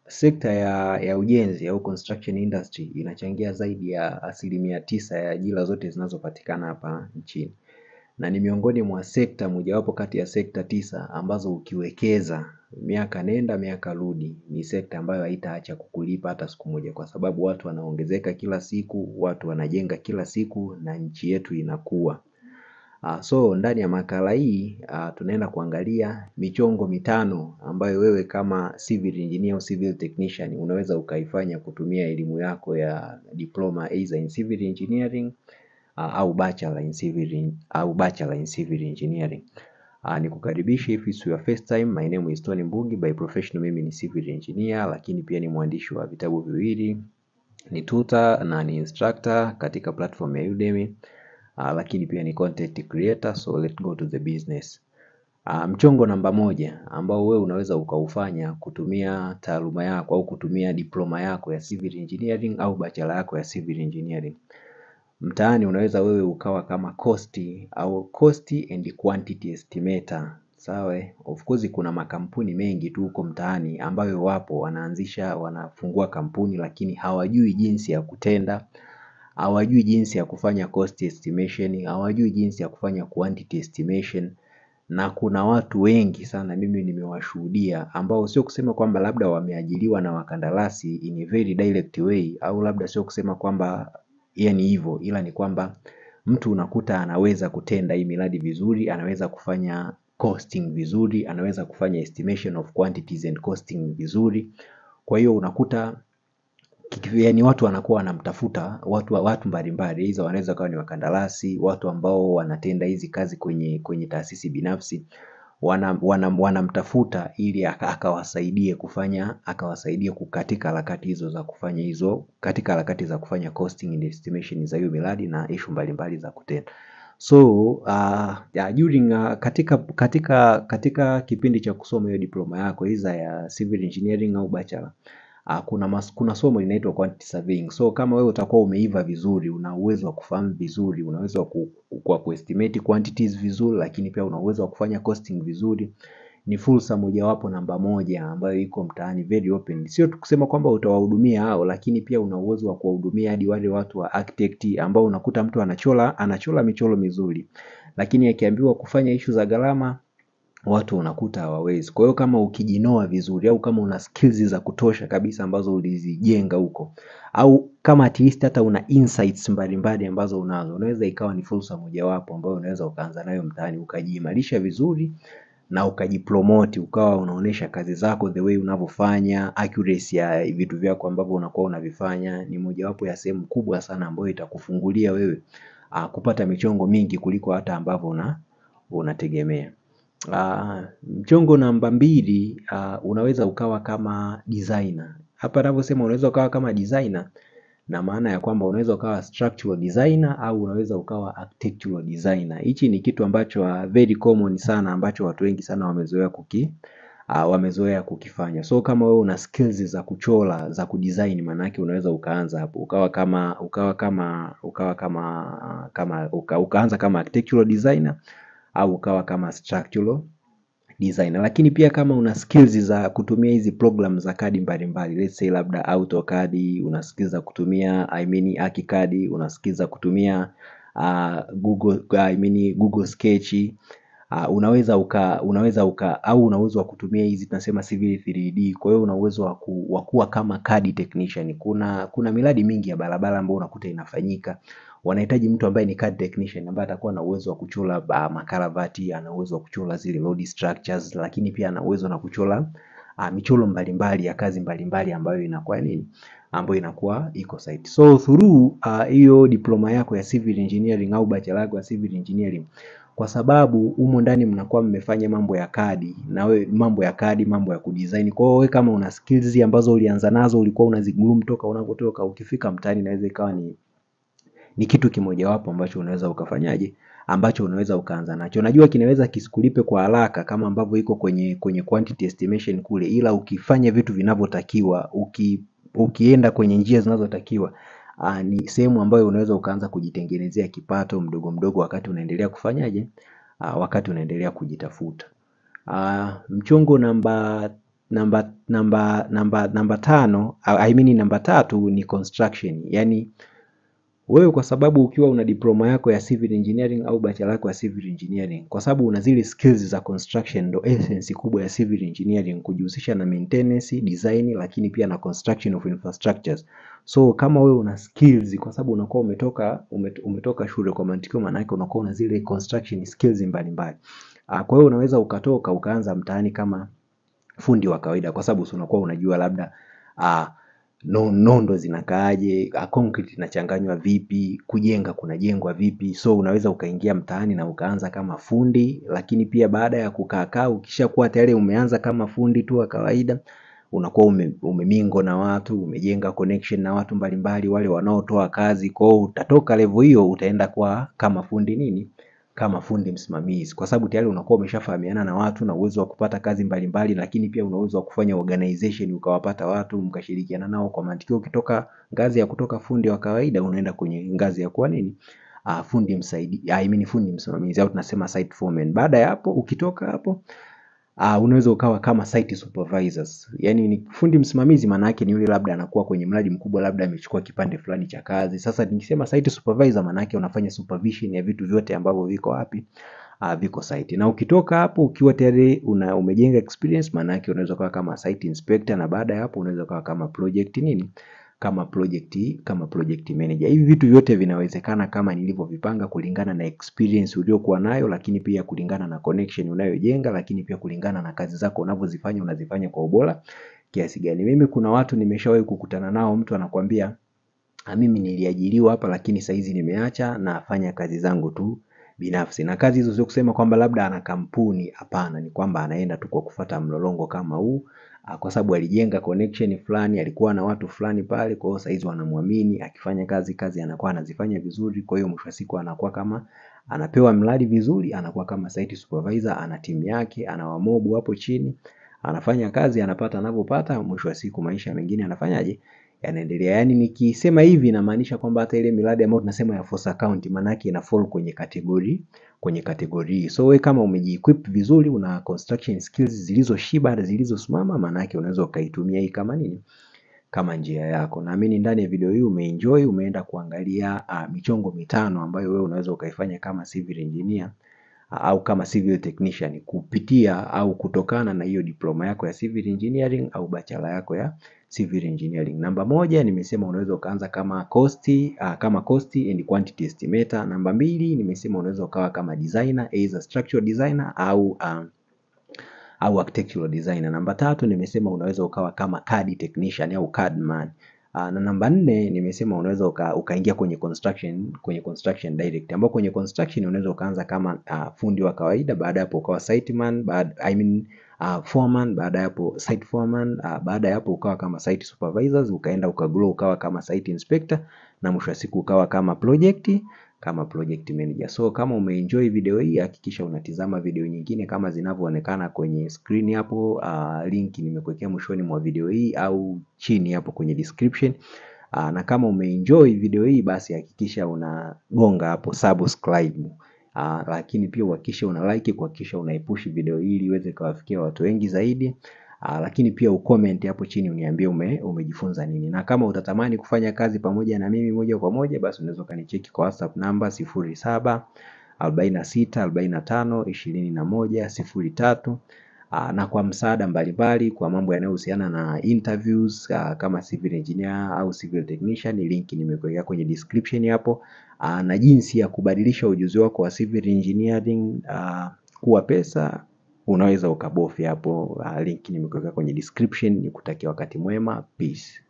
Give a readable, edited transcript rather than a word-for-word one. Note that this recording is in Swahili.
Sekta ya ujenzi au construction industry inachangia zaidi ya 9% ya ajira zote zinazopatikana hapa nchini, na ni miongoni mwa sekta mojawapo kati ya sekta 9 ambazo ukiwekeza miaka nenda miaka rudi ni sekta ambayo haitaacha kukulipa hata siku moja, kwa sababu watu wanaongezeka kila siku, watu wanajenga kila siku na nchi yetu inakuwa. So ndani ya makala hii tunaenda kuangalia michongo mitano ambayo wewe kama civil engineer au civil technician unaweza ukaifanya kutumia elimu yako ya diploma either in civil engineering au bachelor in civil engineering. Nikukaribisha if it's your first time. My name is Tony Mbugi, by profession mimi ni civil engineer, lakini pia ni mwandishi wa vitabu viwili, ni tutor na ni instructor katika platform ya Udemy. Lakini pia ni content creator. So let's go to the business. Mchongo namba 1 ambao wewe unaweza ukaufanya kutumia taaluma yako au kutumia diploma yako ya civil engineering au bachelor yako ya civil engineering. Mtaani unaweza wewe ukawa kama cost and quantity estimator. Sawa, of course kuna makampuni mengi tu huko mtaani ambayo wapo wanafungua kampuni, lakini hawajui jinsi ya kutenda, hawajui jinsi ya kufanya cost estimation, hawajui jinsi ya kufanya quantity estimation. Na kuna watu wengi sana mimi nimewashuhudia ambao sio kusema kwamba labda wameajiriwa na wakandarasi in a very direct way, au labda sio kusema kwamba yani hivyo, ila ni kwamba mtu unakuta anaweza kutenda hii miradi vizuri, anaweza kufanya costing vizuri, anaweza kufanya estimation of quantities and costing vizuri. Kwa hiyo unakuta yani watu wanakuwa wanamtafuta watu mbalimbali, hizo wanaweza kuwa ni wakandarasi, watu ambao wanatenda hizi kazi kwenye taasisi binafsi, wanamtafuta ili akawasaidie katika harakati hizo za kufanya katika harakati za kufanya costing and estimation za hiyo miradi na issue mbalimbali za kutenda. So during katika kipindi cha kusoma hiyo diploma yako hiza ya civil engineering au bachelor, kuna somo linaitwa quantity surveying. So kama wewe utakuwa umeiva vizuri, una uwezo wa kufahamu vizuri, una uwezo wa kuestimate quantities vizuri, lakini pia una uwezo wa kufanya costing vizuri, ni fursa mojawapo namba 1 ambayo iko mtaani very open. Sio tu kusema kwamba utawahudumia hao, lakini pia una uwezo wa kuwahudumia hadi wale watu wa architect ambao unakuta mtu anachola michoro mizuri, lakini akiambiwa kufanya issue za gharama watu unakuta hawawezi. Kwa hiyo kama ukijinoa vizuri au kama una skills za kutosha kabisa ambazo ulizijenga huko, au kama at least hata una insights mbalimbali ambazo unazo, unaweza ikawa ni fursa mojawapo ambayo unaweza ukaanza nayo mtaani, ukajiimarisha vizuri na ukajipromote, ukawa unaonesha kazi zako the way unavyofanya, accuracy ya vitu vyako ambavyo unakuwa unavifanya. Ni mojawapo ya sehemu kubwa sana ambayo itakufungulia wewe kupata michongo mingi kuliko hata ambavyo unategemea. Mchongo namba 2, unaweza ukawa kama designer. Hapa ninavyosema unaweza ukawa kama designer, na maana ya kwamba unaweza ukawa structural designer au unaweza ukawa architectural designer. Hichi ni kitu ambacho very common sana, ambacho watu wengi sana wamezoea kukifanya. So kama wewe una skills za kuchora, za kudesign, maana yake unaweza ukaanza hapo ukaanza kama architectural designer au ukawa kama structural designer. Lakini pia kama una skills za kutumia hizi program za CAD mbalimbali, let's say labda AutoCAD, una skills za kutumia ArchiCAD, una skills za kutumia Google Sketch, unaweza au una uwezo wa kutumia hizi tunasema civil 3D. Kwa hiyo una uwezo wa kuwa kama CAD technician. Kuna miradi mingi ya barabara ambayo unakuta inafanyika, wanahitaji mtu ambaye ni CAD technician ambaye atakuwa na uwezo wa kuchora makaravati, ana uwezo wa kuchora zile load structures, lakini pia ana uwezo na kuchora michoro mbalimbali ya kazi mbalimbali ambayo inakuwa iko site. So through hiyo diploma yako ya civil engineering au bachelor yako ya civil engineering, kwa sababu humo ndani mnakuwa mmefanya mambo ya CAD, na wewe mambo ya kudesign. Kwa hiyo wewe kama una skills ambazo ulianza nazo, ulikuwa unazigumu toka unapotoka, ukifika mtaani inaweza ikawa ni kitu kimojawapo ambacho unaweza ukafanyaje, ambacho unaweza ukaanza nacho. Najua kinaweza kisikulipe kwa haraka kama ambavyo iko kwenye quantity estimation kule, ila ukifanya vitu vinavyotakiwa, ukienda kwenye njia zinazotakiwa, ni sehemu ambayo unaweza ukaanza kujitengenezea kipato mdogo mdogo wakati unaendelea kufanyaje, wakati unaendelea kujitafuta. Mchongo namba namba tano, namba tatu ni construction. Yani wewe kwa sababu ukiwa una diploma yako ya civil engineering au bachelor yako ya civil engineering, kwa sababu una zile skills za construction, ndo essence kubwa ya civil engineering, kujihusisha na maintenance, design, lakini pia na construction of infrastructures. So kama wewe una skills, kwa sababu unakuwa umetoka shule, kwa mantiki maana yake unakuwa una zile construction skills mbalimbali. Kwa hiyo unaweza ukatoka ukaanza mtaani kama fundi wa kawaida, kwa sababu unakuwa unajua labda nondo zinakaaje, concrete inachanganywa vipi, kujenga kunajengwa vipi. So unaweza ukaingia mtaani na ukaanza kama fundi, lakini pia baada ya kukaa ukishakuwa tayari umeanza kama fundi tu wa kawaida, unakuwa umemingo na watu, umejenga connection na watu mbalimbali wale wanaotoa kazi. Kwa hiyo utatoka level hiyo utaenda kwa kama fundi nini? Kama fundi msimamizi, kwa sababu tayari unakuwa umeshafahamiana na watu na uwezo wa kupata kazi mbalimbali, lakini pia una uwezo wa kufanya organization, ukawapata watu mkashirikiana nao. Kwa mantiki ukitoka ngazi ya kutoka fundi wa kawaida unaenda kwenye ngazi ya kuwa nini? Fundi msaidizi, fundi msimamizi, au tunasema site foreman. Baada ya hapo, ukitoka hapo unaweza ukawa kama site supervisors. Yani ni fundi msimamizi, maana yake ni yule labda anakuwa kwenye mradi mkubwa, labda amechukua kipande fulani cha kazi. Sasa nikisema site supervisor, maana yake unafanya supervision ya vitu vyote ambavyo viko wapi? Viko site. Na ukitoka hapo ukiwa tayari umejenga experience, maana yake unaweza kuwa kama site inspector, na baada ya hapo unaweza kuwa kama project nini? Kama project manager. Hivi vitu vyote vinawezekana kama nilivyovipanga, kulingana na experience uliokuwa nayo, lakini pia kulingana na connection unayojenga, lakini pia kulingana na kazi zako unavyozifanya, unazifanya kwa ubora kiasi gani. Mimi kuna watu nimeshawahi kukutana nao, mtu anakuambia mimi niliajiriwa hapa, lakini saizi nimeacha, nafanya kazi zangu tu binafsi. Na kazi hizo sio kusema kwamba labda ana kampuni, hapana, ni kwamba anaenda tu kwa kufuata mlolongo kama huu, kwa sababu alijenga connection fulani, alikuwa na watu fulani pale, kwa hiyo saizi wanamwamini, akifanya kazi anakuwa anazifanya vizuri. Kwa hiyo mwisho wa siku anakuwa kama anapewa mradi vizuri, anakuwa kama site supervisor, ana timu yake, ana wamobu hapo chini, anafanya kazi, anapata anavyopata, mwisho wa siku maisha mengine anafanyaje? Yanaendelea. Yani nikisema hivi inamaanisha kwamba hata ile miradi ambayo tunasema ya force account, maana yake ina fall kwenye kategori. So wewe kama umeji-equip vizuri, una construction skills zilizoshiba, zilizosimama, maana yake unaweza ukaitumia hii kama nini? Kama njia yako. Naamini ndani ya video hii umeenjoy, umeenda kuangalia michongo mitano ambayo wewe unaweza ukaifanya kama civil engineer au kama civil technician, kupitia au kutokana na hiyo diploma yako ya civil engineering au bachelor yako ya civil engineering. Namba moja nimesema unaweza ukaanza kama cost and quantity estimator. Namba mbili nimesema unaweza ukawa kama designer, either structural designer au architectural designer. Namba tatu nimesema unaweza ukawa kama CAD technician au CAD man. Na namba nne nimesema unaweza ukaingia kwenye construction direct, ambapo kwenye construction unaweza ukaanza kama fundi wa kawaida, baada hapo ukawa site man, foreman, baada hapo site foreman, baada hapo ukawa kama site supervisors, ukaenda ukagrow ukawa kama site inspector, na mwisho wa siku ukawa kama project manager. So kama umeenjoy video hii, hakikisha unatizama video nyingine kama zinavyoonekana kwenye screen hapo. Link nimekuwekea mwishoni mwa video hii au chini hapo kwenye description. Na kama umeenjoy video hii, basi hakikisha unagonga hapo subscribe. Lakini pia uhakikishe una like, kuhakikisha unaipush video hii ili iweze kuwafikia watu wengi zaidi. Lakini pia ucomment hapo chini uniambie umejifunza nini. Na kama utatamani kufanya kazi pamoja na mimi moja kwa moja, basi unaweza kanicheki kwa WhatsApp namba 0746452103. Na kwa msaada mbalimbali kwa mambo yanayohusiana na interviews kama civil engineer au civil technician, link nimekuwekea kwenye description hapo. Na jinsi ya kubadilisha ujuzi wako wa civil engineering kuwa pesa, unaweza ukabofya hapo. Link nimekuwekea kwenye description. Nikutakia wakati mwema. Peace.